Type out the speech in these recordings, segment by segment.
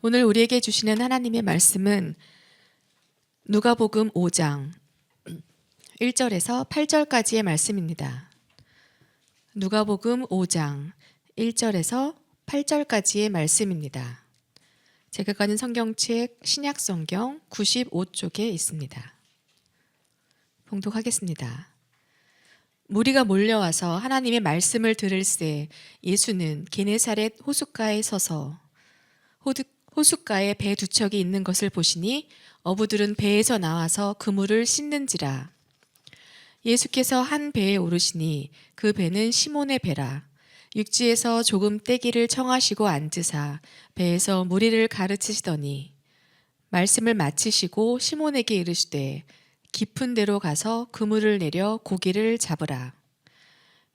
오늘 우리에게 주시는 하나님의 말씀은 누가복음 5장 1절에서 8절까지의 말씀입니다. 누가복음 5장 1절에서 8절까지의 말씀입니다. 제가 가진 성경책 신약성경 95쪽에 있습니다. 봉독하겠습니다. 무리가 몰려와서 하나님의 말씀을 들을새 예수는 게네사렛 호숫가에 서서 호숫가에 배 두 척이 있는 것을 보시니 어부들은 배에서 나와서 그물을 씻는지라. 예수께서 한 배에 오르시니 그 배는 시몬의 배라. 육지에서 조금 떼기를 청하시고 앉으사 배에서 무리를 가르치시더니 말씀을 마치시고 시몬에게 이르시되 깊은 데로 가서 그물을 내려 고기를 잡으라.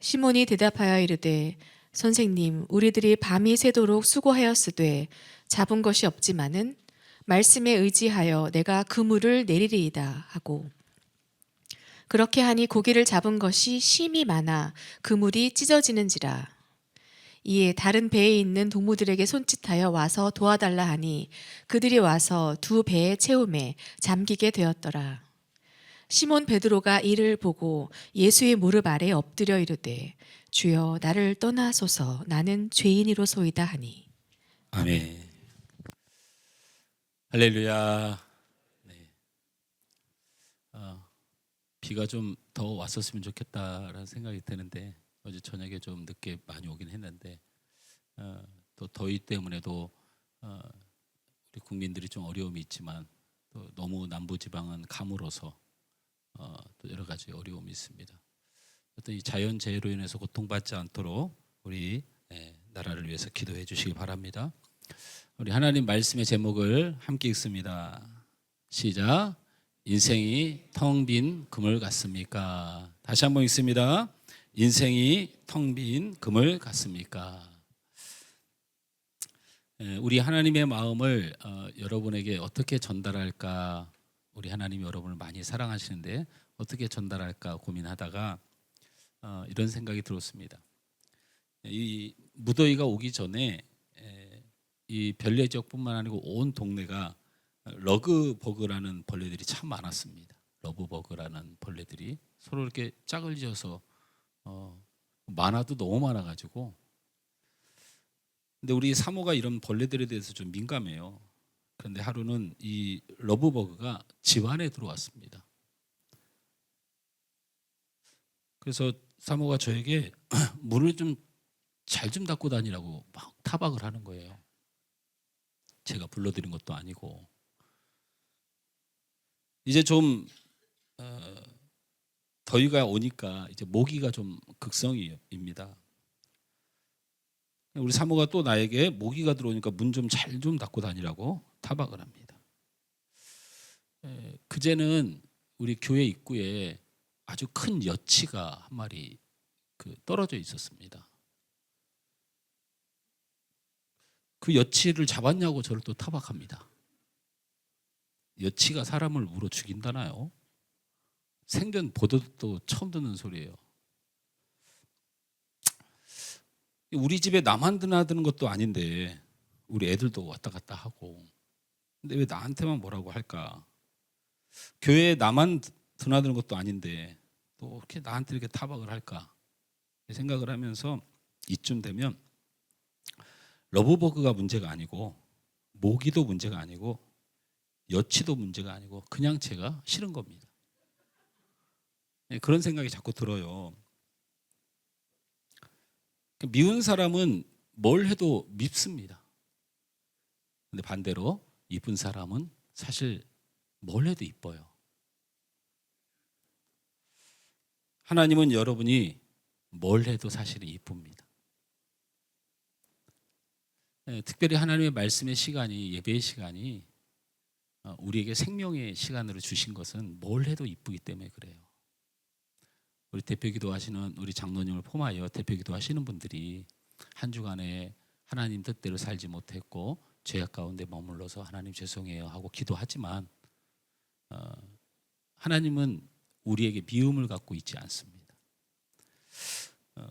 시몬이 대답하여 이르되 선생님, 우리들이 밤이 새도록 수고하였으되 잡은 것이 없지만은 말씀에 의지하여 내가 그물을 내리리이다 하고, 그렇게 하니 고기를 잡은 것이 심이 많아 그물이 찢어지는지라. 이에 다른 배에 있는 동무들에게 손짓하여 와서 도와달라 하니 그들이 와서 두 배에 채우매 잠기게 되었더라. 시몬 베드로가 이를 보고 예수의 무릎 아래 엎드려 이르되 주여 나를 떠나소서 나는 죄인이로소이다 하니. 아멘. 할렐루야. 네. 비가 좀 더 왔었으면 좋겠다라는 생각이 드는데 어제 저녁에 좀 늦게 많이 오긴 했는데 또 더위 때문에도 우리 국민들이 좀 어려움이 있지만 또 너무 남부지방은 가물어서 또 여러 가지 어려움이 있습니다. 어떤 이 자연재해로 인해서 고통받지 않도록 우리 나라를 위해서 기도해 주시기 바랍니다. 우리 하나님 말씀의 제목을 함께 읽습니다. 시작. 인생이 텅 빈 그물 같습니까? 다시 한번 읽습니다. 인생이 텅 빈 그물 같습니까? 우리 하나님의 마음을 여러분에게 어떻게 전달할까? 우리 하나님이 여러분을 많이 사랑하시는데 어떻게 전달할까 고민하다가 이런 생각이 들었습니다. 이 무더위가 오기 전에 이 별내 지역뿐만 아니고 온 동네가 러그버그라는 벌레들이 참 많았습니다. 러브버그라는 벌레들이 서로 이렇게 짝을 지어서 많아도 너무 많아가지고. 근데 우리 사모가 이런 벌레들에 대해서 좀 민감해요. 그런데 하루는 이 러브버그가 집 안에 들어왔습니다. 그래서 사모가 저에게 문을 좀 잘 좀 닫고 다니라고 막 타박을 하는 거예요. 제가 불러드린 것도 아니고. 이제 좀 더위가 오니까 이제 모기가 좀 극성입니다. 우리 사모가 또 나에게 모기가 들어오니까 문 좀 잘 좀 닫고 다니라고 타박을 합니다. 그제는 우리 교회 입구에 아주 큰 여치가 한 마리 떨어져 있었습니다. 그 여치를 잡았냐고 저를 또 타박합니다. 여치가 사람을 물어 죽인다나요? 생전 보도도 처음 듣는 소리예요. 우리 집에 나만 드나드는 것도 아닌데 우리 애들도 왔다 갔다 하고, 근데 왜 나한테만 뭐라고 할까? 교회에 나만 드나드는 것도 아닌데 또 이렇게 나한테 이렇게 타박을 할까? 생각을 하면서 이쯤 되면 러브버그가 문제가 아니고 모기도 문제가 아니고 여치도 문제가 아니고 그냥 제가 싫은 겁니다. 그런 생각이 자꾸 들어요. 미운 사람은 뭘 해도 밉습니다. 근데 반대로 이쁜 사람은 사실 뭘 해도 이뻐요. 하나님은 여러분이 뭘 해도 사실은 이쁩니다. 특별히 하나님의 말씀의 시간이, 예배의 시간이 우리에게 생명의 시간으로 주신 것은 뭘 해도 이쁘기 때문에 그래요. 우리 대표기도 하시는 우리 장로님을 포함하여 대표기도 하시는 분들이 한 주간에 하나님 뜻대로 살지 못했고 죄악 가운데 머물러서 하나님 죄송해요 하고 기도하지만 하나님은 우리에게 미움을 갖고 있지 않습니다.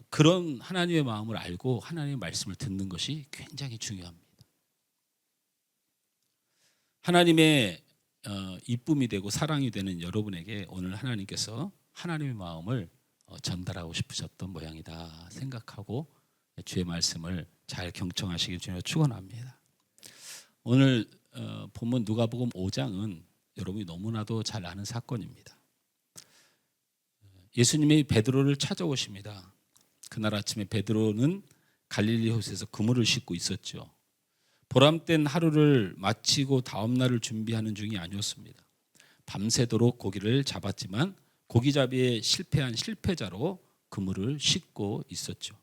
그런 하나님의 마음을 알고 하나님의 말씀을 듣는 것이 굉장히 중요합니다. 하나님의 이쁨이 되고 사랑이 되는 여러분에게 오늘 하나님께서 하나님의 마음을 전달하고 싶으셨던 모양이다 생각하고 주의 말씀을 잘 경청하시길 주님으로 축원합니다. 오늘 본문 누가복음 5장은 여러분이 너무나도 잘 아는 사건입니다. 예수님이 베드로를 찾아오십니다. 그날 아침에 베드로는 갈릴리 호수에서 그물을 싣고 있었죠. 보람된 하루를 마치고 다음 날을 준비하는 중이 아니었습니다. 밤새도록 고기를 잡았지만 고기잡이에 실패한 실패자로 그물을 싣고 있었죠.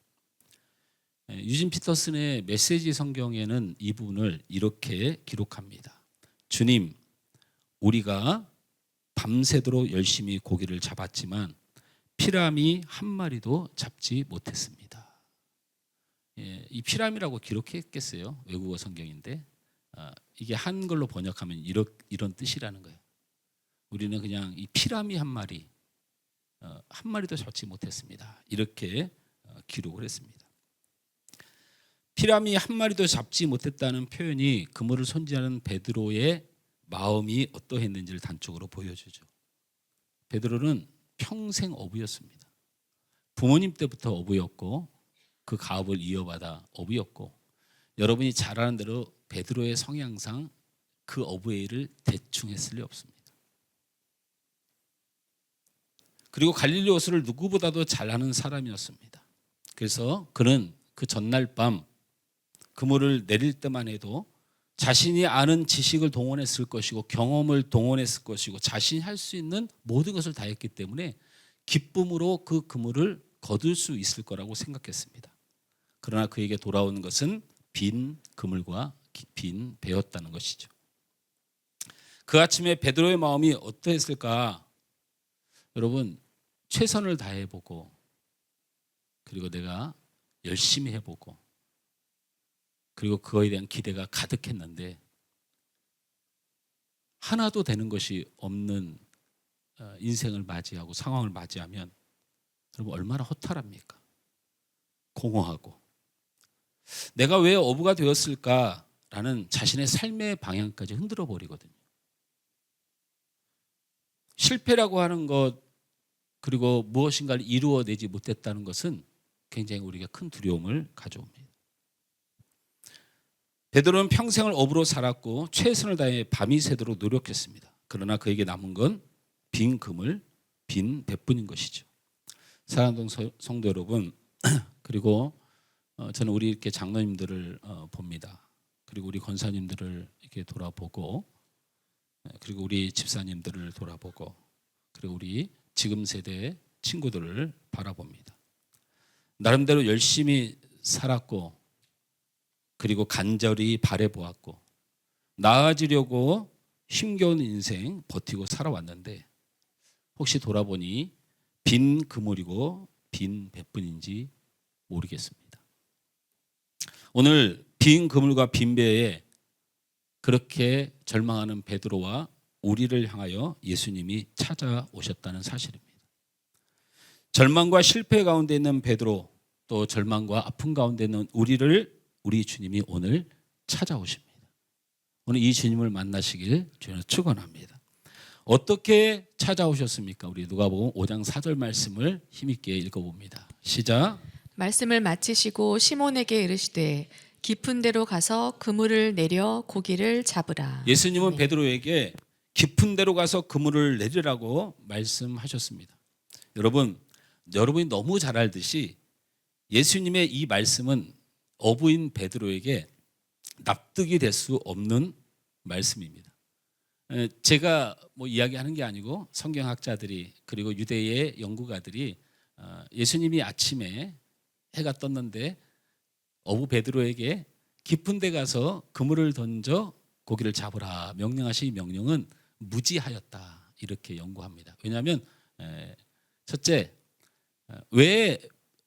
유진 피터슨의 메시지 성경에는 이 부분을 이렇게 기록합니다. 주님, 우리가 밤새도록 열심히 고기를 잡았지만 피라미 한 마리도 잡지 못했습니다. 이 피라미라고 기록했겠어요. 외국어 성경인데 이게 한글로 번역하면 이런 뜻이라는 거예요. 우리는 그냥 이 피라미 한 마리도 잡지 못했습니다. 이렇게 기록을 했습니다. 피라미 한 마리도 잡지 못했다는 표현이 그물을 손질하는 베드로의 마음이 어떠했는지를 단적으로 보여주죠. 베드로는 평생 어부였습니다. 부모님 때부터 어부였고 그 가업을 이어받아 어부였고 여러분이 잘 아는 대로 베드로의 성향상 그 어부의 일을 대충 했을 리 없습니다. 그리고 갈릴리 호수를 누구보다도 잘 아는 사람이었습니다. 그래서 그는 그 전날 밤 그물을 내릴 때만 해도 자신이 아는 지식을 동원했을 것이고 경험을 동원했을 것이고 자신이 할 수 있는 모든 것을 다 했기 때문에 기쁨으로 그 그물을 거둘 수 있을 거라고 생각했습니다. 그러나 그에게 돌아오는 것은 빈 그물과 빈 배였다는 것이죠. 그 아침에 베드로의 마음이 어떠했을까? 여러분, 최선을 다해보고 그리고 내가 열심히 해보고 그리고 그거에 대한 기대가 가득했는데 하나도 되는 것이 없는 인생을 맞이하고 상황을 맞이하면 여러분 얼마나 허탈합니까? 공허하고 내가 왜 어부가 되었을까라는 자신의 삶의 방향까지 흔들어 버리거든요. 실패라고 하는 것 그리고 무엇인가를 이루어내지 못했다는 것은 굉장히 우리가 큰 두려움을 가져옵니다. 베드로는 평생을 어부로 살았고 최선을 다해 밤이 새도록 노력했습니다. 그러나 그에게 남은 건 빈 그물, 빈 배뿐인 것이죠. 사랑하는 성도 여러분, 그리고 저는 우리 이렇게 장로님들을 봅니다. 그리고 우리 권사님들을 이렇게 돌아보고, 그리고 우리 집사님들을 돌아보고, 그리고 우리 지금 세대 친구들을 바라봅니다. 나름대로 열심히 살았고, 그리고 간절히 바라보았고, 나아지려고 힘겨운 인생 버티고 살아왔는데, 혹시 돌아보니 빈 그물이고 빈 배뿐인지 모르겠습니다. 오늘 빈 그물과 빈 배에 그렇게 절망하는 베드로와 우리를 향하여 예수님이 찾아오셨다는 사실입니다. 절망과 실패 가운데 있는 베드로, 또 절망과 아픔 가운데 있는 우리 주님이 오늘 찾아오십니다. 오늘 이 주님을 만나시길 저는 축원합니다. 어떻게 찾아오셨습니까? 우리 누가복음 5장 4절 말씀을 힘있게 읽어봅니다. 시작. 말씀을 마치시고 시몬에게 이르시되 깊은 데로 가서 그물을 내려 고기를 잡으라. 예수님은 네. 베드로에게 깊은 데로 가서 그물을 내리라고 말씀하셨습니다. 여러분이 너무 잘 알듯이 예수님의 이 말씀은 어부인 베드로에게 납득이 될 수 없는 말씀입니다. 제가 뭐 이야기하는 게 아니고 성경학자들이 그리고 유대의 연구가들이 예수님이 아침에 해가 떴는데 어부 베드로에게 깊은 데 가서 그물을 던져 고기를 잡으라 명령하신 명령은 무지하였다 이렇게 연구합니다. 왜냐하면 첫째, 왜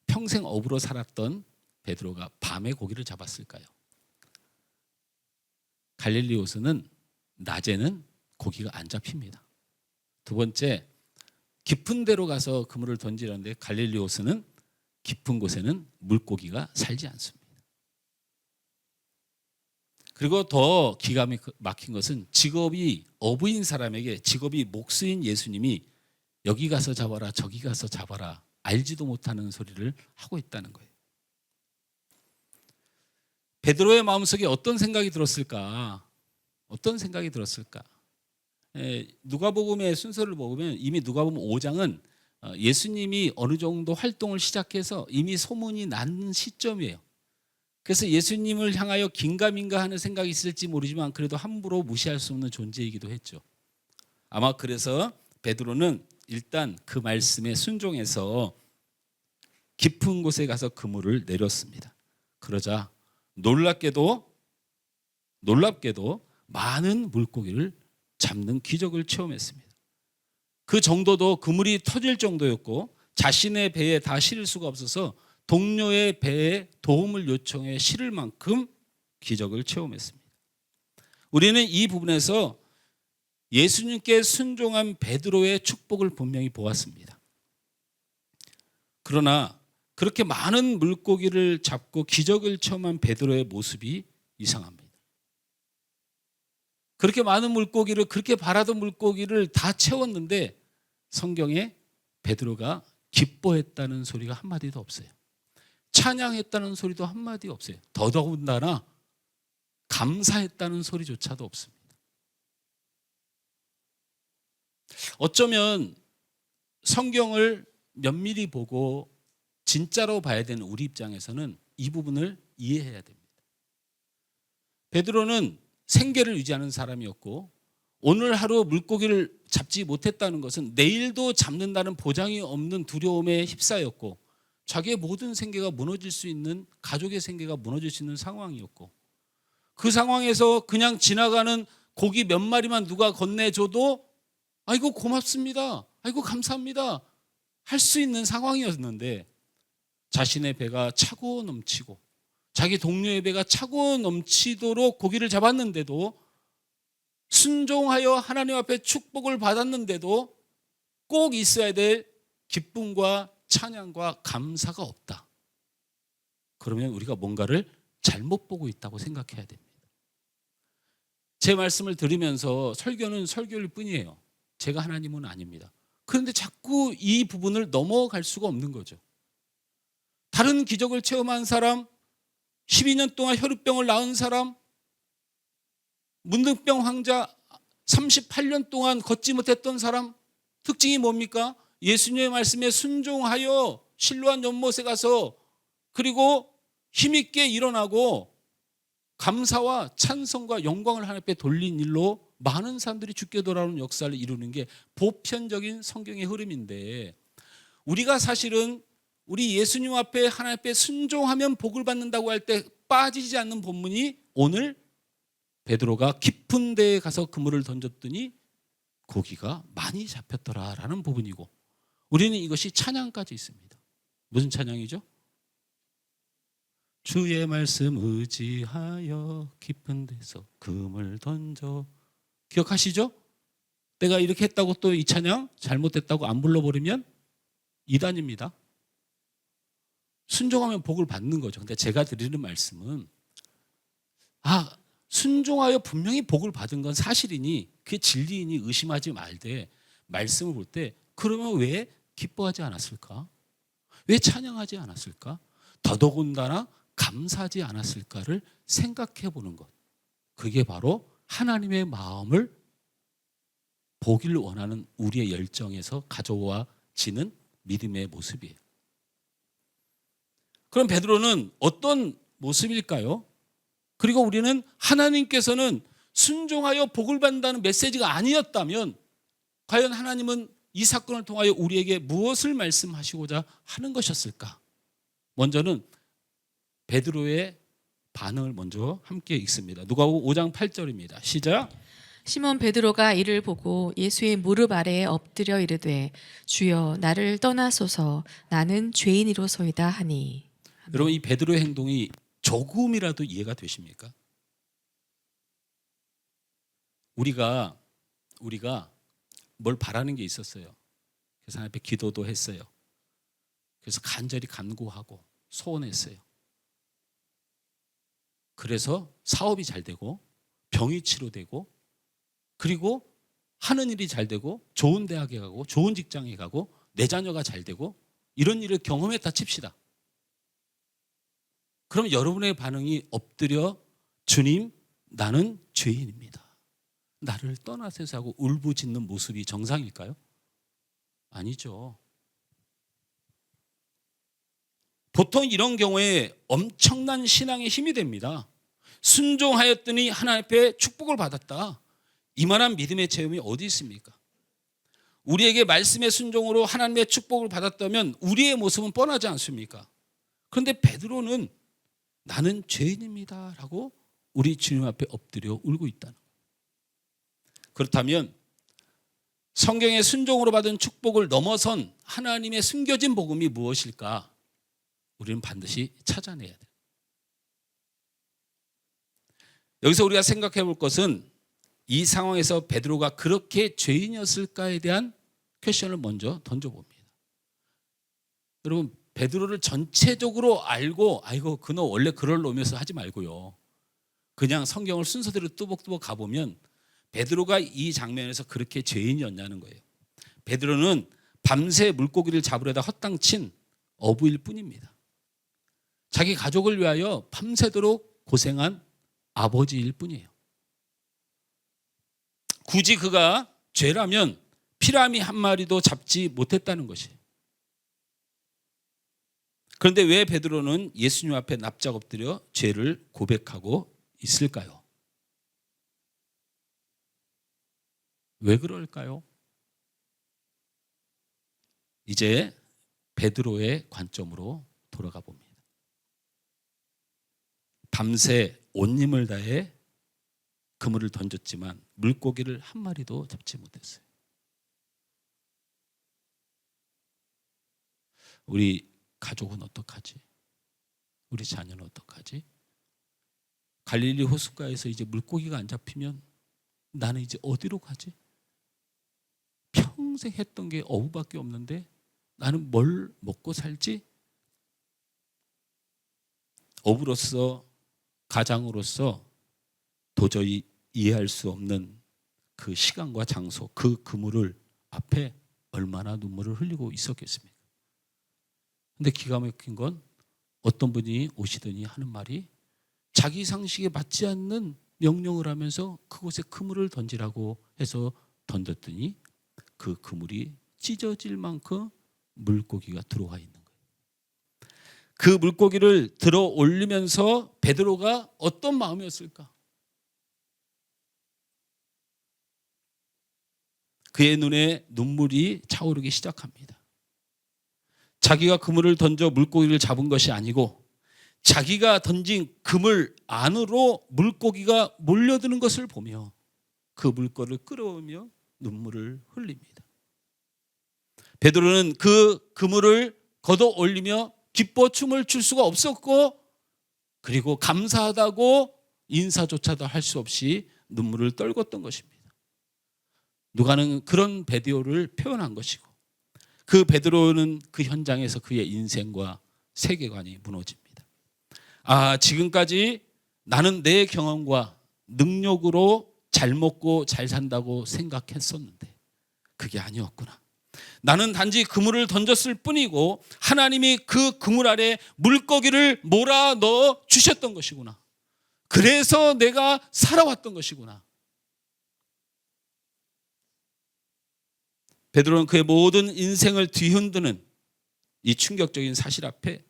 평생 어부로 살았던 베드로가 밤에 고기를 잡았을까요? 갈릴리 호수는 낮에는 고기가 안 잡힙니다. 두 번째, 깊은 데로 가서 그물을 던지는데 갈릴리 호수는 깊은 곳에는 물고기가 살지 않습니다. 그리고 더 기가 막힌 것은 직업이 어부인 사람에게 직업이 목수인 예수님이 여기 가서 잡아라 저기 가서 잡아라 알지도 못하는 소리를 하고 있다는 거예요. 베드로의 마음속에 어떤 생각이 들었을까? 어떤 생각이 들었을까? 누가복음의 순서를 보면 이미 누가복음 5장은 예수님이 어느 정도 활동을 시작해서 이미 소문이 난 시점이에요. 그래서 예수님을 향하여 긴가민가 하는 생각이 있을지 모르지만 그래도 함부로 무시할 수 없는 존재이기도 했죠. 아마 그래서 베드로는 일단 그 말씀에 순종해서 깊은 곳에 가서 그물을 내렸습니다. 그러자 놀랍게도 많은 물고기를 잡는 기적을 체험했습니다. 그 정도도 그물이 터질 정도였고 자신의 배에 다 실을 수가 없어서 동료의 배에 도움을 요청해 실을 만큼 기적을 체험했습니다. 우리는 이 부분에서 예수님께 순종한 베드로의 축복을 분명히 보았습니다. 그러나 그렇게 많은 물고기를 잡고 기적을 체험한 베드로의 모습이 이상합니다. 그렇게 많은 물고기를 그렇게 바라던 물고기를 다 채웠는데 성경에 베드로가 기뻐했다는 소리가 한마디도 없어요. 찬양했다는 소리도 한마디 없어요. 더더군다나 감사했다는 소리조차도 없습니다. 어쩌면 성경을 면밀히 보고 진짜로 봐야 되는 우리 입장에서는 이 부분을 이해해야 됩니다. 베드로는 생계를 유지하는 사람이었고 오늘 하루 물고기를 잡지 못했다는 것은 내일도 잡는다는 보장이 없는 두려움에 휩싸였고 자기의 모든 생계가 무너질 수 있는 가족의 생계가 무너질 수 있는 상황이었고 그 상황에서 그냥 지나가는 고기 몇 마리만 누가 건네줘도 아이고 고맙습니다. 아이고 감사합니다. 할 수 있는 상황이었는데 자신의 배가 차고 넘치고 자기 동료의 배가 차고 넘치도록 고기를 잡았는데도 순종하여 하나님 앞에 축복을 받았는데도 꼭 있어야 될 기쁨과 찬양과 감사가 없다. 그러면 우리가 뭔가를 잘못 보고 있다고 생각해야 됩니다. 제 말씀을 들으면서 설교는 설교일 뿐이에요. 제가 하나님은 아닙니다. 그런데 자꾸 이 부분을 넘어갈 수가 없는 거죠. 다른 기적을 체험한 사람, 12년 동안 혈우병을 낳은 사람, 문둥병 환자 38년 동안 걷지 못했던 사람, 특징이 뭡니까? 예수님의 말씀에 순종하여 실로암 연못에 가서 그리고 힘있게 일어나고 감사와 찬송과 영광을 하나님 앞에 돌린 일로 많은 사람들이 죽게 돌아오는 역사를 이루는 게 보편적인 성경의 흐름인데 우리가 사실은 우리 예수님 앞에 하나님 앞에 순종하면 복을 받는다고 할 때 빠지지 않는 본문이 오늘 베드로가 깊은 데에 가서 그물을 던졌더니 고기가 많이 잡혔더라라는 부분이고 우리는 이것이 찬양까지 있습니다. 무슨 찬양이죠? 주의 말씀 의지하여 깊은 데서 그물 던져 기억하시죠? 내가 이렇게 했다고 또 이 찬양 잘못됐다고 안 불러버리면 이단입니다. 순종하면 복을 받는 거죠. 근데 제가 드리는 말씀은 순종하여 분명히 복을 받은 건 사실이니 그게 진리이니 의심하지 말되 말씀을 볼 때 그러면 왜 기뻐하지 않았을까? 왜 찬양하지 않았을까? 더더군다나 감사하지 않았을까를 생각해 보는 것. 그게 바로 하나님의 마음을 보기를 원하는 우리의 열정에서 가져와지는 믿음의 모습이에요. 그럼 베드로는 어떤 모습일까요? 그리고 우리는 하나님께서는 순종하여 복을 받는다는 메시지가 아니었다면 과연 하나님은 이 사건을 통하여 우리에게 무엇을 말씀하시고자 하는 것이었을까? 먼저는 베드로의 반응을 먼저 함께 읽습니다. 누가복음 5장 8절입니다. 시작. 시몬 베드로가 이를 보고 예수의 무릎 아래에 엎드려 이르되 주여 나를 떠나소서 나는 죄인이로소이다 하니. 여러분 이 베드로의 행동이 조금이라도 이해가 되십니까? 우리가 뭘 바라는 게 있었어요. 그래서 하나님 앞에 기도도 했어요. 그래서 간절히 간구하고 소원했어요. 그래서 사업이 잘 되고 병이 치료되고 그리고 하는 일이 잘 되고 좋은 대학에 가고 좋은 직장에 가고 내 자녀가 잘 되고 이런 일을 경험했다 칩시다. 그럼 여러분의 반응이 엎드려 주님 나는 죄인입니다. 나를 떠나소서 하고 울부짖는 모습이 정상일까요? 아니죠. 보통 이런 경우에 엄청난 신앙의 힘이 됩니다. 순종하였더니 하나님 앞에 축복을 받았다. 이만한 믿음의 체험이 어디 있습니까? 우리에게 말씀의 순종으로 하나님의 축복을 받았다면 우리의 모습은 뻔하지 않습니까? 그런데 베드로는 나는 죄인입니다 라고 우리 주님 앞에 엎드려 울고 있다는 거예요. 그렇다면 성경의 순종으로 받은 축복을 넘어선 하나님의 숨겨진 복음이 무엇일까? 우리는 반드시 찾아내야 돼요. 여기서 우리가 생각해 볼 것은 이 상황에서 베드로가 그렇게 죄인이었을까에 대한 퀘션을 먼저 던져봅니다. 여러분 베드로를 전체적으로 알고 아이고 그너 원래 그럴 놈이어서 하지 말고요. 그냥 성경을 순서대로 뚜벅뚜벅 가보면 베드로가 이 장면에서 그렇게 죄인이었냐는 거예요. 베드로는 밤새 물고기를 잡으려다 헛당친 어부일 뿐입니다. 자기 가족을 위하여 밤새도록 고생한 아버지일 뿐이에요. 굳이 그가 죄라면 피라미 한 마리도 잡지 못했다는 것이에요. 그런데 왜 베드로는 예수님 앞에 납작 엎드려 죄를 고백하고 있을까요? 왜 그럴까요? 이제 베드로의 관점으로 돌아가 봅니다. 밤새 온 힘을 다해 그물을 던졌지만 물고기를 한 마리도 잡지 못했어요. 우리 가족은 어떡하지? 우리 자녀는 어떡하지? 갈릴리 호숫가에서 이제 물고기가 안 잡히면 나는 이제 어디로 가지? 평생 했던 게 어부밖에 없는데 나는 뭘 먹고 살지? 어부로서 가장으로서 도저히 이해할 수 없는 그 시간과 장소, 그 그물을 앞에 얼마나 눈물을 흘리고 있었겠습니까? 근데 기가 막힌 건 어떤 분이 오시더니 하는 말이 자기 상식에 맞지 않는 명령을 하면서 그곳에 그물을 던지라고 해서 던졌더니 그 그물이 찢어질 만큼 물고기가 들어와 있는 거예요. 그 물고기를 들어 올리면서 베드로가 어떤 마음이었을까? 그의 눈에 눈물이 차오르기 시작합니다. 자기가 그물을 던져 물고기를 잡은 것이 아니고 자기가 던진 그물 안으로 물고기가 몰려드는 것을 보며 그 물고기를 끌어오며 눈물을 흘립니다. 베드로는 그 그물을 걷어 올리며 기뻐 춤을 출 수가 없었고 그리고 감사하다고 인사조차도 할 수 없이 눈물을 떨궜던 것입니다. 누가는 그런 베드로를 표현한 것이고 그 베드로는 그 현장에서 그의 인생과 세계관이 무너집니다. 아, 지금까지 나는 내 경험과 능력으로 잘 먹고 잘 산다고 생각했었는데 그게 아니었구나. 나는 단지 그물을 던졌을 뿐이고 하나님이 그 그물 아래 물고기를 몰아넣어 주셨던 것이구나. 그래서 내가 살아왔던 것이구나. 베드로는 그의 모든 인생을 뒤흔드는 이 충격적인 사실 앞에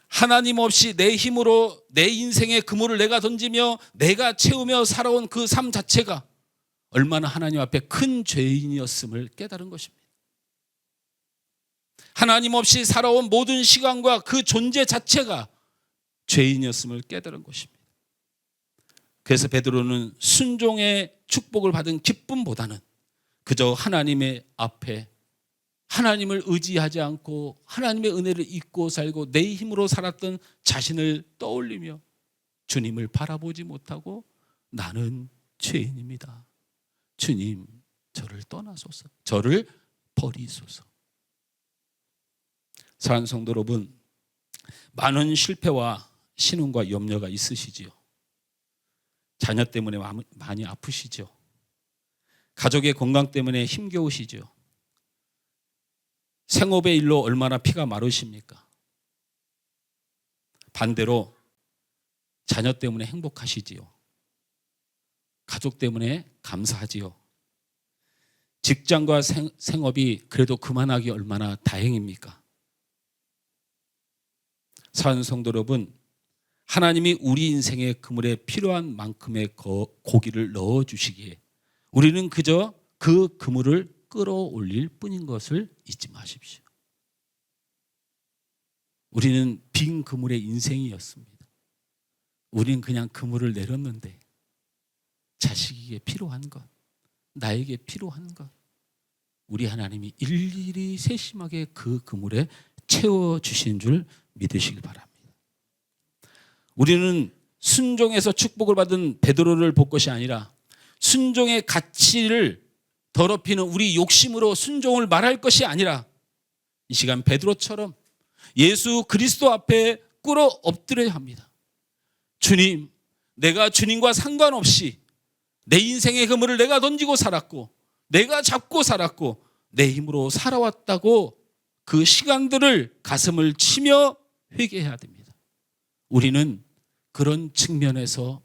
하나님 없이 내 힘으로 내 인생의 그물을 내가 던지며 내가 채우며 살아온 그 삶 자체가 얼마나 하나님 앞에 큰 죄인이었음을 깨달은 것입니다. 하나님 없이 살아온 모든 시간과 그 존재 자체가 죄인이었음을 깨달은 것입니다. 그래서 베드로는 순종의 축복을 받은 기쁨보다는 그저 하나님의 앞에 하나님을 의지하지 않고 하나님의 은혜를 잊고 살고 내 힘으로 살았던 자신을 떠올리며 주님을 바라보지 못하고 나는 죄인입니다. 주님, 저를 떠나소서. 저를 버리소서. 사랑하는 성도 여러분, 많은 실패와 신음과 염려가 있으시지요. 자녀 때문에 많이 아프시죠. 가족의 건강 때문에 힘겨우시죠. 생업의 일로 얼마나 피가 마르십니까? 반대로 자녀 때문에 행복하시지요. 가족 때문에 감사하지요. 직장과 생업이 그래도 그만하기 얼마나 다행입니까? 사랑하는 성도 여러분, 하나님이 우리 인생의 그물에 필요한 만큼의 고기를 넣어주시기에 우리는 그저 그 그물을 끌어올릴 뿐인 것을 잊지 마십시오. 우리는 빈 그물의 인생이었습니다. 우리는 그냥 그물을 내렸는데 자식에게 필요한 것, 나에게 필요한 것, 우리 하나님이 일일이 세심하게 그 그물에 채워주신 줄 믿으시길 바랍니다. 우리는 순종에서 축복을 받은 베드로를 볼 것이 아니라 순종의 가치를 더럽히는 우리 욕심으로 순종을 말할 것이 아니라 이 시간 베드로처럼 예수 그리스도 앞에 꿇어 엎드려야 합니다. 주님, 내가 주님과 상관없이 내 인생의 그물을 내가 던지고 살았고 내가 잡고 살았고 내 힘으로 살아왔다고 그 시간들을 가슴을 치며 회개해야 됩니다. 우리는 그런 측면에서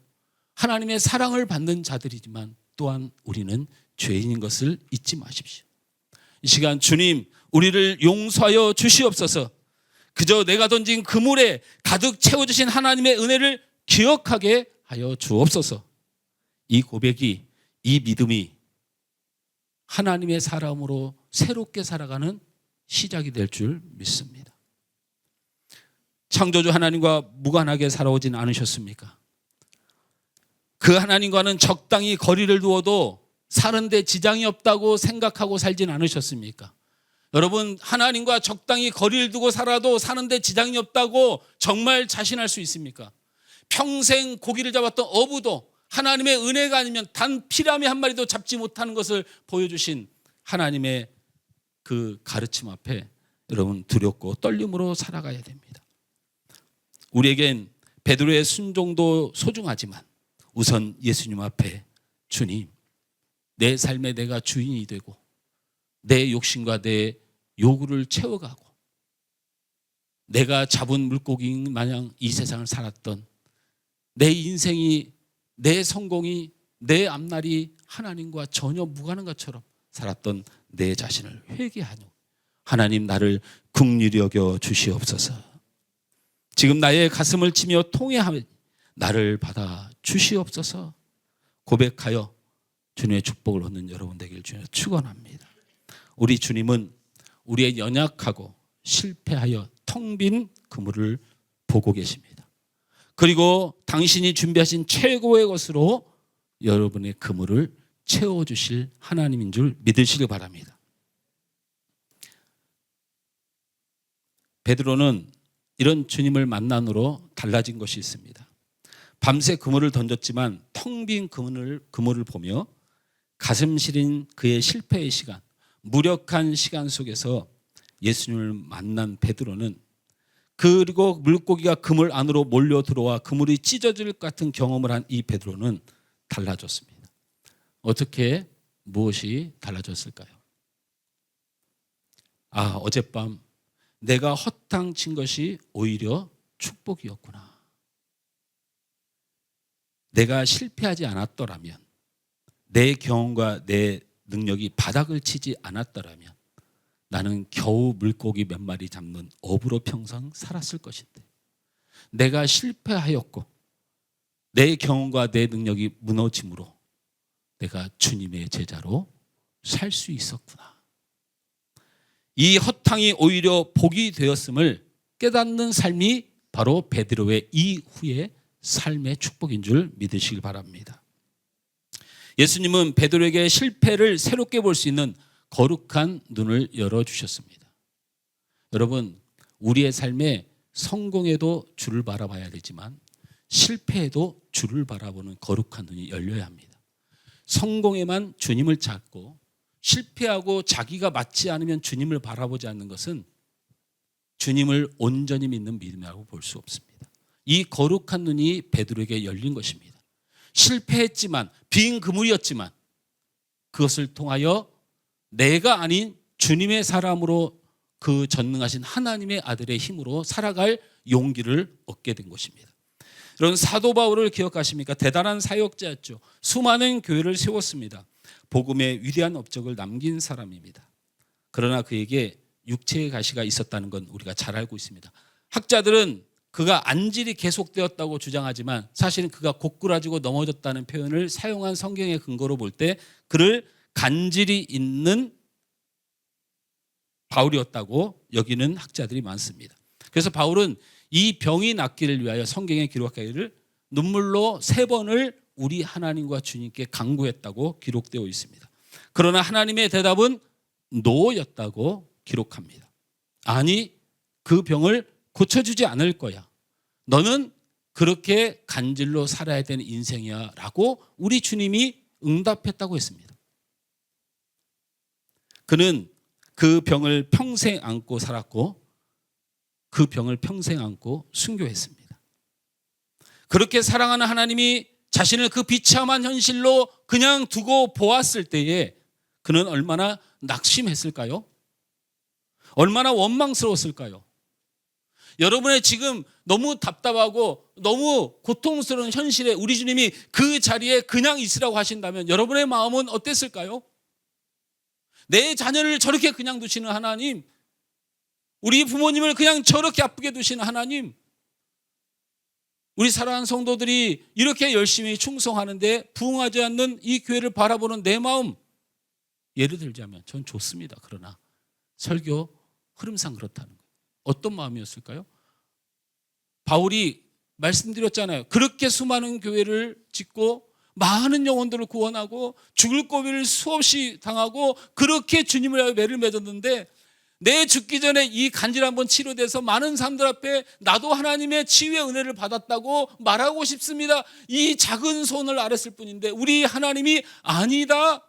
하나님의 사랑을 받는 자들이지만 또한 우리는 죄인인 것을 잊지 마십시오. 이 시간 주님, 우리를 용서하여 주시옵소서. 그저 내가 던진 그물에 가득 채워주신 하나님의 은혜를 기억하게 하여 주옵소서. 이 고백이, 이 믿음이 하나님의 사람으로 새롭게 살아가는 시작이 될 줄 믿습니다. 창조주 하나님과 무관하게 살아오진 않으셨습니까? 그 하나님과는 적당히 거리를 두어도 사는데 지장이 없다고 생각하고 살진 않으셨습니까? 여러분, 하나님과 적당히 거리를 두고 살아도 사는데 지장이 없다고 정말 자신할 수 있습니까? 평생 고기를 잡았던 어부도 하나님의 은혜가 아니면 단 피라미 한 마리도 잡지 못하는 것을 보여주신 하나님의 그 가르침 앞에 여러분 두렵고 떨림으로 살아가야 됩니다. 우리에겐 베드로의 순종도 소중하지만 우선 예수님 앞에 주님, 내 삶에 내가 주인이 되고 내 욕심과 내 요구를 채워가고 내가 잡은 물고기 마냥 이 세상을 살았던 내 인생이, 내 성공이, 내 앞날이 하나님과 전혀 무관한 것처럼 살았던 내 자신을 회개하노. 하나님, 나를 긍휼히 여겨 주시옵소서. 지금 나의 가슴을 치며 통회하며 나를 받아 주시옵소서. 고백하여 주님의 축복을 얻는 여러분 되길 주님 축원합니다. 우리 주님은 우리의 연약하고 실패하여 텅 빈 그물을 보고 계십니다. 그리고 당신이 준비하신 최고의 것으로 여러분의 그물을 채워주실 하나님인 줄 믿으시길 바랍니다. 베드로는 이런 주님을 만난으로 달라진 것이 있습니다. 밤새 그물을 던졌지만 텅 빈 그물을 보며 가슴 시린 그의 실패의 시간, 무력한 시간 속에서 예수님을 만난 베드로는, 그리고 물고기가 그물 안으로 몰려 들어와 그물이 찢어질 것 같은 경험을 한 이 베드로는 달라졌습니다. 어떻게, 무엇이 달라졌을까요? 어젯밤 내가 허탕 친 것이 오히려 축복이었구나. 내가 실패하지 않았더라면, 내 경험과 내 능력이 바닥을 치지 않았더라면 나는 겨우 물고기 몇 마리 잡는 어부로 평생 살았을 것인데, 내가 실패하였고 내 경험과 내 능력이 무너짐으로 내가 주님의 제자로 살 수 있었구나. 이 허탕이 오히려 복이 되었음을 깨닫는 삶이 바로 베드로의 이후의 삶의 축복인 줄 믿으시길 바랍니다. 예수님은 베드로에게 실패를 새롭게 볼 수 있는 거룩한 눈을 열어주셨습니다. 여러분, 우리의 삶에 성공에도 주를 바라봐야 되지만 실패에도 주를 바라보는 거룩한 눈이 열려야 합니다. 성공에만 주님을 찾고 실패하고 자기가 맞지 않으면 주님을 바라보지 않는 것은 주님을 온전히 믿는 믿음이라고 볼 수 없습니다. 이 거룩한 눈이 베드로에게 열린 것입니다. 실패했지만 빈 그물이었지만 그것을 통하여 내가 아닌 주님의 사람으로 그 전능하신 하나님의 아들의 힘으로 살아갈 용기를 얻게 된 것입니다. 여러분, 사도 바울을 기억하십니까? 대단한 사역자였죠. 수많은 교회를 세웠습니다. 복음의 위대한 업적을 남긴 사람입니다. 그러나 그에게 육체의 가시가 있었다는 건 우리가 잘 알고 있습니다. 학자들은 그가 안질이 계속되었다고 주장하지만 사실은 그가 고꾸라지고 넘어졌다는 표현을 사용한 성경의 근거로 볼 때 그를 간질이 있는 바울이었다고 여기는 학자들이 많습니다. 그래서 바울은 이 병이 낫기를 위하여 성경에 기록하기를 눈물로 3번을 우리 하나님과 주님께 간구했다고 기록되어 있습니다. 그러나 하나님의 대답은 노였다고 기록합니다. 아니, 그 병을 고쳐주지 않을 거야. 너는 그렇게 간질로 살아야 되는 인생이야 라고 우리 주님이 응답했다고 했습니다. 그는 그 병을 평생 안고 살았고 그 병을 평생 안고 순교했습니다. 그렇게 사랑하는 하나님이 자신을 그 비참한 현실로 그냥 두고 보았을 때에 그는 얼마나 낙심했을까요? 얼마나 원망스러웠을까요? 여러분의 지금 너무 답답하고 너무 고통스러운 현실에 우리 주님이 그 자리에 그냥 있으라고 하신다면 여러분의 마음은 어땠을까요? 내 자녀를 저렇게 그냥 두시는 하나님, 우리 부모님을 그냥 저렇게 아프게 두시는 하나님, 우리 사랑하는 성도들이 이렇게 열심히 충성하는데 부응하지 않는 이 교회를 바라보는 내 마음, 예를 들자면 전 좋습니다. 그러나 설교 흐름상 그렇다는 거예요. 어떤 마음이었을까요? 바울이 말씀드렸잖아요. 그렇게 수많은 교회를 짓고 많은 영혼들을 구원하고 죽을 고비를 수없이 당하고 그렇게 주님을 위하여 매를 맺었는데 내 죽기 전에 이 간질 한번 치료돼서 많은 사람들 앞에 나도 하나님의 치유의 은혜를 받았다고 말하고 싶습니다. 이 작은 손을 아랬을 뿐인데 우리 하나님이 아니다.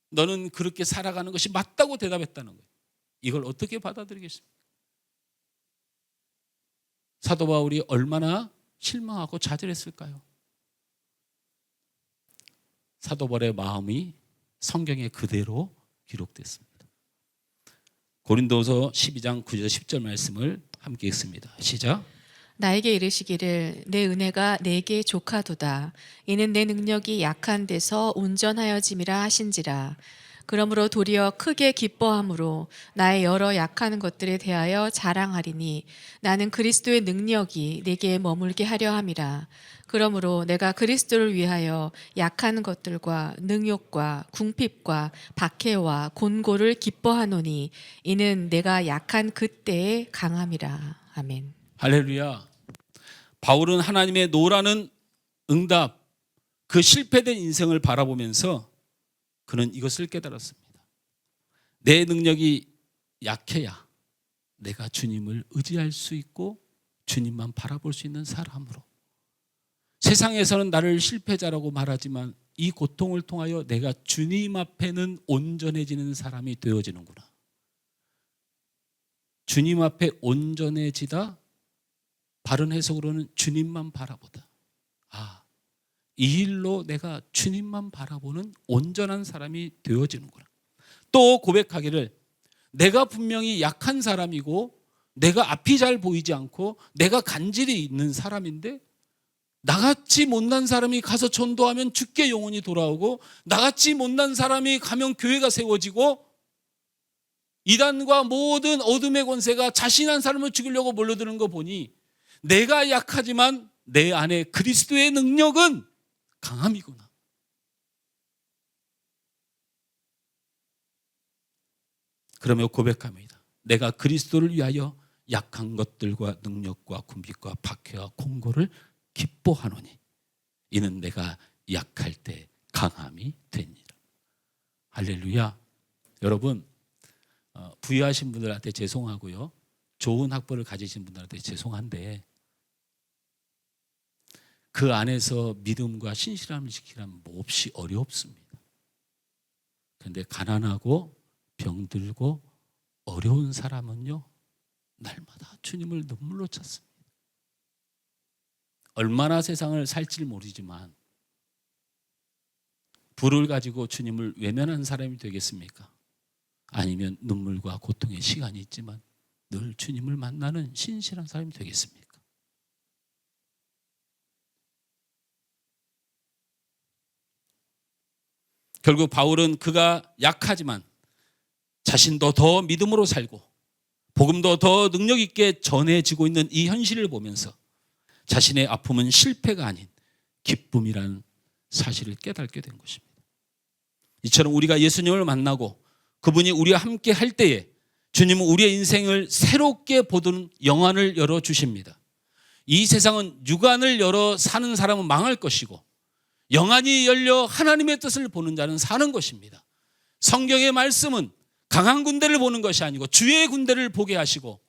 너는 그렇게 살아가는 것이 맞다고 대답했다는 거예요. 이걸 어떻게 받아들이겠습니까? 사도 바울이 얼마나 실망하고 좌절했을까요? 사도 바울의 마음이 성경에 그대로 기록됐습니다. 고린도서 12장 9절 10절 말씀을 함께 읽습니다. 시작. 나에게 이르시기를 내 은혜가 내게 족하도다. 이는 내 능력이 약한 데서 온전하여짐이라 하신지라. 그러므로 도리어 크게 기뻐함으로 나의 여러 약한 것들에 대하여 자랑하리니 나는 그리스도의 능력이 내게 머물게 하려 함이라. 그러므로 내가 그리스도를 위하여 약한 것들과 능욕과 궁핍과 박해와 곤고를 기뻐하노니 이는 내가 약한 그때의 강함이라. 아멘. 할렐루야. 바울은 하나님의 노라는 응답, 그 실패된 인생을 바라보면서 그는 이것을 깨달았습니다. 내 능력이 약해야 내가 주님을 의지할 수 있고 주님만 바라볼 수 있는 사람으로, 세상에서는 나를 실패자라고 말하지만 이 고통을 통하여 내가 주님 앞에는 온전해지는 사람이 되어지는구나. 주님 앞에 온전해지다, 바른 해석으로는 주님만 바라보다. 이 일로 내가 주님만 바라보는 온전한 사람이 되어지는구나. 또 고백하기를 내가 분명히 약한 사람이고 내가 앞이 잘 보이지 않고 내가 간질이 있는 사람인데 나같이 못난 사람이 가서 전도하면 죽게 영혼이 돌아오고 나같이 못난 사람이 가면 교회가 세워지고 이단과 모든 어둠의 권세가 자신한 사람을 죽이려고 몰려드는 거 보니 내가 약하지만 내 안에 그리스도의 능력은 강함이구나. 그러며 고백합니다. 내가 그리스도를 위하여 약한 것들과 능력과 궁핍과 박해와 공고를 기뻐하노니 이는 내가 약할 때 강함이 되니라. 할렐루야. 여러분, 부유하신 분들한테 죄송하고요, 좋은 학벌을 가지신 분들한테 죄송한데 그 안에서 믿음과 신실함을 지키려면 몹시 어렵습니다. 그런데 가난하고 병들고 어려운 사람은요 날마다 주님을 눈물로 찾습니다. 얼마나 세상을 살지 모르지만 불을 가지고 주님을 외면한 사람이 되겠습니까? 아니면 눈물과 고통의 시간이 있지만 늘 주님을 만나는 신실한 사람이 되겠습니까? 결국 바울은 그가 약하지만 자신도 더 믿음으로 살고 복음도 더 능력 있게 전해지고 있는 이 현실을 보면서 자신의 아픔은 실패가 아닌 기쁨이란 사실을 깨닫게 된 것입니다. 이처럼 우리가 예수님을 만나고 그분이 우리와 함께 할 때에 주님은 우리의 인생을 새롭게 보는 영안을 열어주십니다. 이 세상은 육안을 열어 사는 사람은 망할 것이고 영안이 열려 하나님의 뜻을 보는 자는 사는 것입니다. 성경의 말씀은 강한 군대를 보는 것이 아니고 주의 군대를 보게 하시고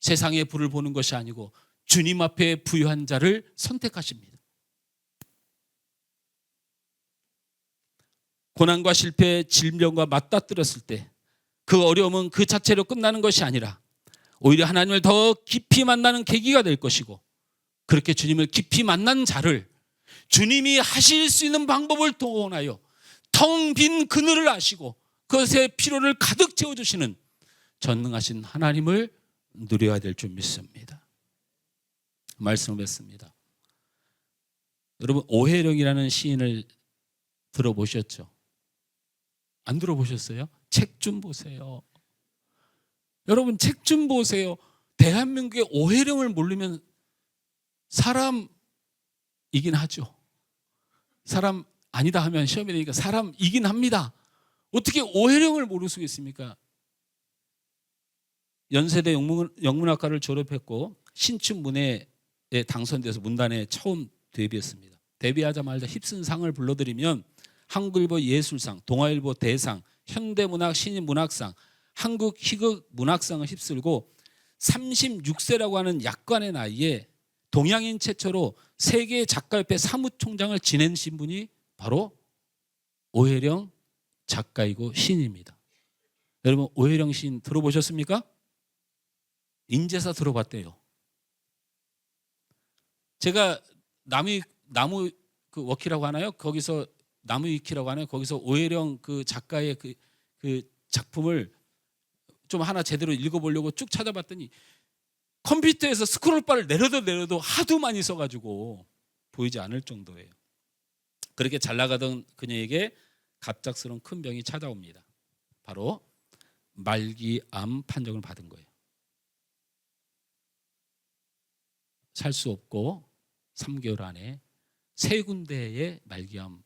세상의 불을 보는 것이 아니고 주님 앞에 부유한 자를 선택하십니다. 고난과 실패, 질병과 맞닥뜨렸을 때 그 어려움은 그 자체로 끝나는 것이 아니라 오히려 하나님을 더 깊이 만나는 계기가 될 것이고 그렇게 주님을 깊이 만난 자를 주님이 하실 수 있는 방법을 동원하여 텅 빈 그늘을 아시고 그것에 피로를 가득 채워주시는 전능하신 하나님을 누려야 될 줄 믿습니다. 말씀을 뵙습니다. 여러분 오해령이라는 시인을 들어보셨죠? 안 들어보셨어요? 책 좀 보세요. 여러분 책 좀 보세요. 대한민국의 오해령을 모르면 사람이긴 하죠. 사람 아니다 하면 시험이 되니까 사람이긴 합니다. 어떻게 오해령을 모를 수가 있습니까? 연세대 영문학과를 졸업했고 신춘문예에 당선돼서 문단에 처음 데뷔했습니다. 데뷔하자마자 휩쓴 상을 불러드리면 한국일보 예술상, 동아일보 대상, 현대문학 신인문학상, 한국희극문학상을 휩쓸고 36세라고 하는 약관의 나이에 동양인 최초로 세계 작가협회 사무총장을 지내신 분이 바로 오해령 작가이고 시인입니다. 여러분 오해령 시인 들어보셨습니까? 인제사 들어봤대요. 제가 나무 그 워키라고 하나요? 거기서 나무위키라고 하나요? 거기서 오해령 그 작가의 그 작품을 좀 하나 제대로 읽어보려고 쭉 찾아봤더니 컴퓨터에서 스크롤바를 내려도 하도 많이 써가지고 보이지 않을 정도예요. 그렇게 잘 나가던 그녀에게 갑작스러운 큰 병이 찾아옵니다. 바로 말기암 판정을 받은 거예요. 살 수 없고 3개월 안에 3군데의 말기암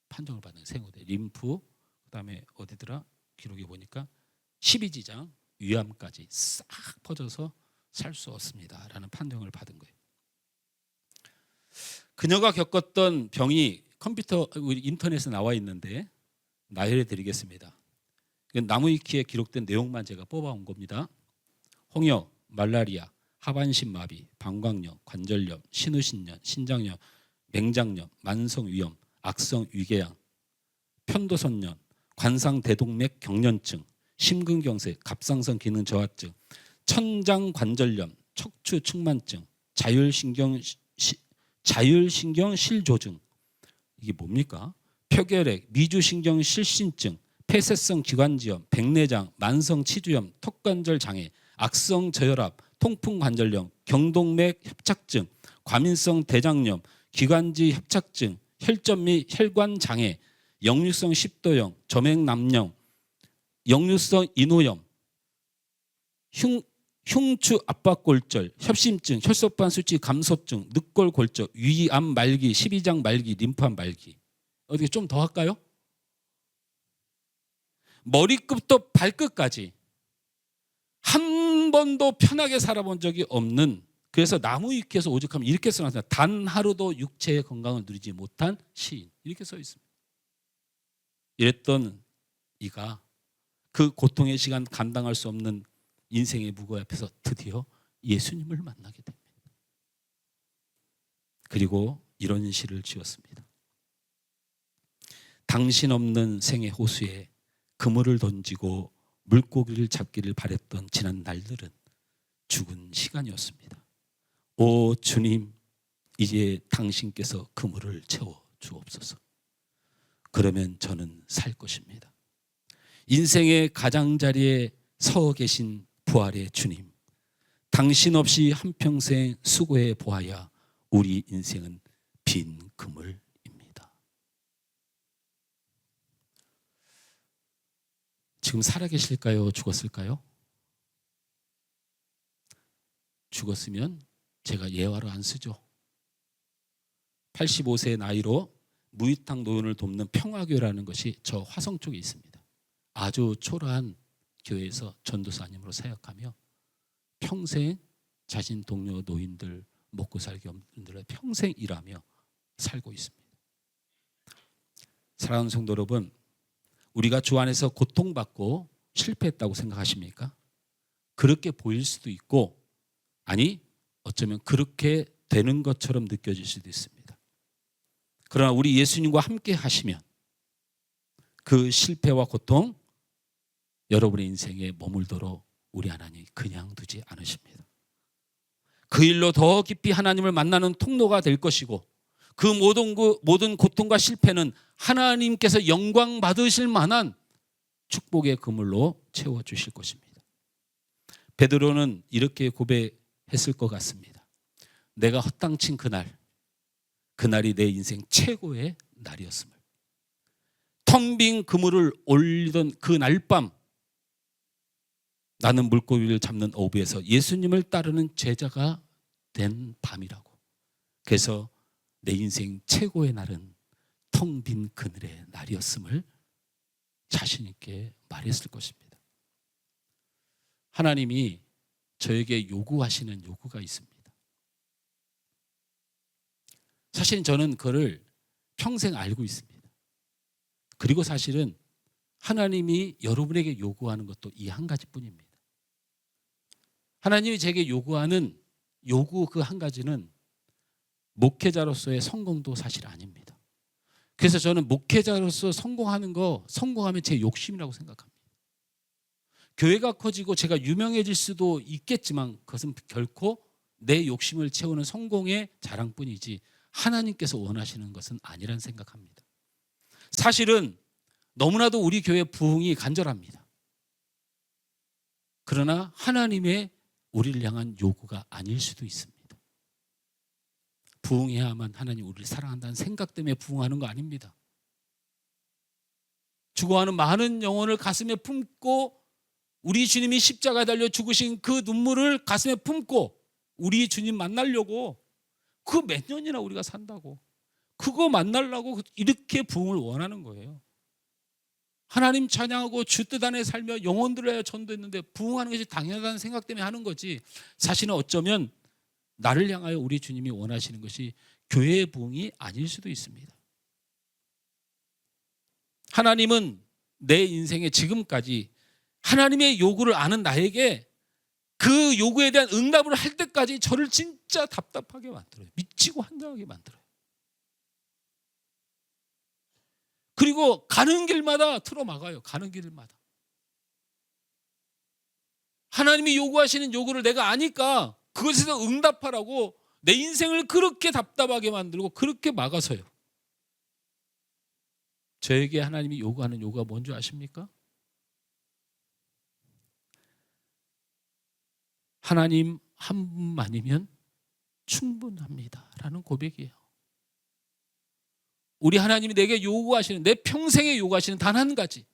판정을 받은 3군데. 림프, 그다음에 어디더라? 기록에 보니까 12지장, 위암까지 싹 퍼져서 살 수 없습니다 라는 판정을 받은 거예요. 그녀가 겪었던 병이 컴퓨터 인터넷에 나와 있는데 나열해 드리겠습니다. 나무위키에 기록된 내용만 제가 뽑아온 겁니다. 홍역, 말라리아, 하반신 마비, 방광염, 관절염, 신우신염, 신장염, 맹장염, 만성위염, 악성 위궤양, 편도선염, 관상대동맥 경련증, 심근경색, 갑상선 기능 저하증, 천장관절염, 척추측만증, 자율신경 실조증, 이게 뭡니까? 표결핵, 미주신경 실신증, 폐쇄성 기관지염, 백내장, 만성치주염, 턱관절 장애, 악성 저혈압, 통풍관절염, 경동맥 협착증, 과민성 대장염, 기관지 협착증, 혈전 및 혈관 장애, 역류성 식도염, 점액남염, 역류성 인후염, 흉추 압박골절, 협심증, 혈소판 수치 감소증, 늑골골절, 위암 말기, 12장 말기, 림프암 말기. 어떻게 좀 더 할까요? 머리끝부터 발끝까지 한 번도 편하게 살아본 적이 없는, 그래서 나무위키에서 오죽하면 이렇게 써놨습니다. 단 하루도 육체의 건강을 누리지 못한 시인, 이렇게 써 있습니다. 이랬던 이가 그 고통의 시간 감당할 수 없는 인생의 무거 앞에서 드디어 예수님을 만나게 됩니다. 그리고 이런 시를 지었습니다. 당신 없는 생의 호수에 그물을 던지고 물고기를 잡기를 바랬던 지난 날들은 죽은 시간이었습니다. 오 주님, 이제 당신께서 그물을 채워 주옵소서. 그러면 저는 살 것입니다. 인생의 가장자리에 서 계신 부활의 주님, 당신 없이 한평생 수고해 보아야 우리 인생은 빈 그물입니다. 지금 살아계실까요? 죽었을까요? 죽었으면 제가 예화로 안 쓰죠. 85세 나이로 무위탁 노인을 돕는 평화교회라는 것이 저 화성 쪽에 있습니다. 아주 초라한 교회에서 전도사님으로 사역하며 평생 자신 동료 노인들 먹고 살기 힘들어 평생 일하며 살고 있습니다. 사랑하는 성도 여러분, 우리가 주 안에서 고통받고 실패했다고 생각하십니까? 그렇게 보일 수도 있고, 아니 어쩌면 그렇게 되는 것처럼 느껴질 수도 있습니다. 그러나 우리 예수님과 함께 하시면 그 실패와 고통 여러분의 인생에 머물도록 우리 하나님 그냥 두지 않으십니다. 그 일로 더 깊이 하나님을 만나는 통로가 될 것이고, 그 모든 고통과 실패는 하나님께서 영광 받으실 만한 축복의 그물로 채워주실 것입니다. 베드로는 이렇게 고백했을 것 같습니다. 내가 헛땅친 그날이 내 인생 최고의 날이었음을. 텅 빈 그물을 올리던 그 날밤, 나는 물고기를 잡는 어부에서 예수님을 따르는 제자가 된 밤이라고. 그래서 내 인생 최고의 날은 텅 빈 그늘의 날이었음을 자신 있게 말했을 것입니다. 하나님이 저에게 요구하시는 요구가 있습니다. 사실 저는 그거를 평생 알고 있습니다. 그리고 사실은 하나님이 여러분에게 요구하는 것도 이 한 가지뿐입니다. 하나님이 제게 요구하는 요구 그 한 가지는 목회자로서의 성공도 사실 아닙니다. 그래서 저는 목회자로서 성공하면 제 욕심이라고 생각합니다. 교회가 커지고 제가 유명해질 수도 있겠지만 그것은 결코 내 욕심을 채우는 성공의 자랑뿐이지 하나님께서 원하시는 것은 아니란 생각합니다. 사실은 너무나도 우리 교회 부흥이 간절합니다. 그러나 하나님의 우리를 향한 요구가 아닐 수도 있습니다. 부흥해야만 하나님 우리를 사랑한다는 생각 때문에 부흥하는 거 아닙니다. 죽어가는 많은 영혼을 가슴에 품고 우리 주님이 십자가에 달려 죽으신 그 눈물을 가슴에 품고 우리 주님 만나려고 그 몇 년이나 우리가 산다고, 그거 만나려고 이렇게 부흥을 원하는 거예요. 하나님 찬양하고 주 뜻 안에 살며 영혼들을 위하여 전도했는데 부흥하는 것이 당연하다는 생각 때문에 하는 거지, 사실은 어쩌면 나를 향하여 우리 주님이 원하시는 것이 교회의 부흥이 아닐 수도 있습니다. 하나님은 내 인생에 지금까지 하나님의 요구를 아는 나에게 그 요구에 대한 응답을 할 때까지 저를 진짜 답답하게 만들어요. 미치고 환장하게 만들어요. 그리고 가는 길마다 틀어막아요. 가는 길마다. 하나님이 요구하시는 요구를 내가 아니까 그것에서 응답하라고 내 인생을 그렇게 답답하게 만들고 그렇게 막아서요. 저에게 하나님이 요구하는 요구가 뭔지 아십니까? 하나님 한 분만이면 충분합니다 라는 고백이에요. 우리 하나님이 내게 요구하시는, 내 평생에 요구하시는 단 한 가지,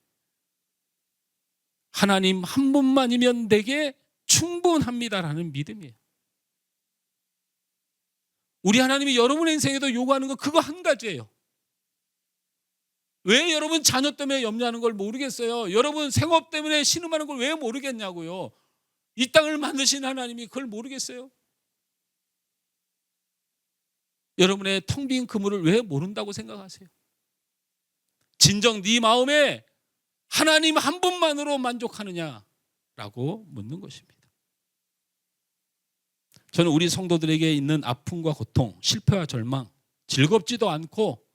하나님 한 분만이면 내게 충분합니다라는 믿음이에요. 우리 하나님이 여러분의 인생에도 요구하는 거 그거 한 가지예요. 왜 여러분 자녀 때문에 염려하는 걸 모르겠어요? 여러분 생업 때문에 신음하는 걸 왜 모르겠냐고요? 이 땅을 만드신 하나님이 그걸 모르겠어요? 여러분의 텅 빈 그물을 왜 모른다고 생각하세요? 진정 네 마음에 하나님 한 분만으로 만족하느냐라고 묻는 것입니다. 저는 우리 성도들에게 있는 아픔과 고통, 실패와 절망, 즐겁지도 않고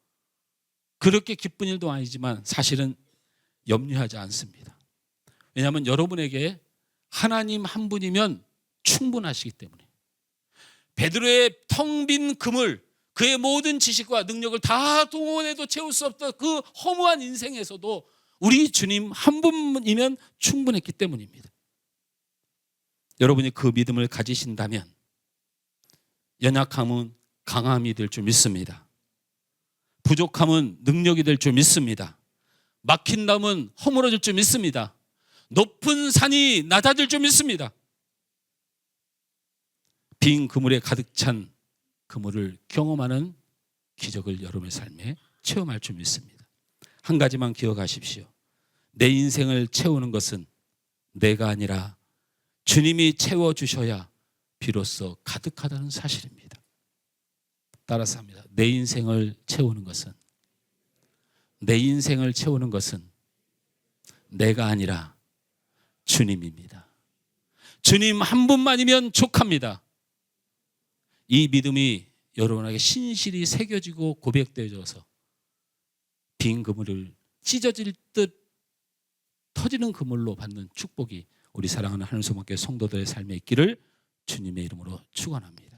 그렇게 기쁜 일도 아니지만 사실은 염려하지 않습니다. 왜냐하면 여러분에게 하나님 한 분이면 충분하시기 때문에, 베드로의 텅 빈 그물, 그의 모든 지식과 능력을 다 동원해도 채울 수 없던 그 허무한 인생에서도 우리 주님 한 분이면 충분했기 때문입니다. 여러분이 그 믿음을 가지신다면 연약함은 강함이 될 줄 믿습니다. 부족함은 능력이 될 줄 믿습니다. 막힌다면 허물어질 줄 믿습니다. 높은 산이 낮아질 줄 믿습니다. 빈 그물에 가득 찬 그물을 경험하는 기적을 여러분의 삶에 체험할 줄 믿습니다. 한 가지만 기억하십시오. 내 인생을 채우는 것은 내가 아니라 주님이 채워주셔야 비로소 가득하다는 사실입니다. 따라서 합니다. 내 인생을 채우는 것은 내가 아니라 주님입니다. 주님 한 분만이면 족합니다. 이 믿음이 여러분에게 신실히 새겨지고 고백되어져서 빈 그물을 찢어질 듯 터지는 그물로 받는 축복이 우리 사랑하는 하늘 소망교회 성도들의 삶에 있기를 주님의 이름으로 축원합니다.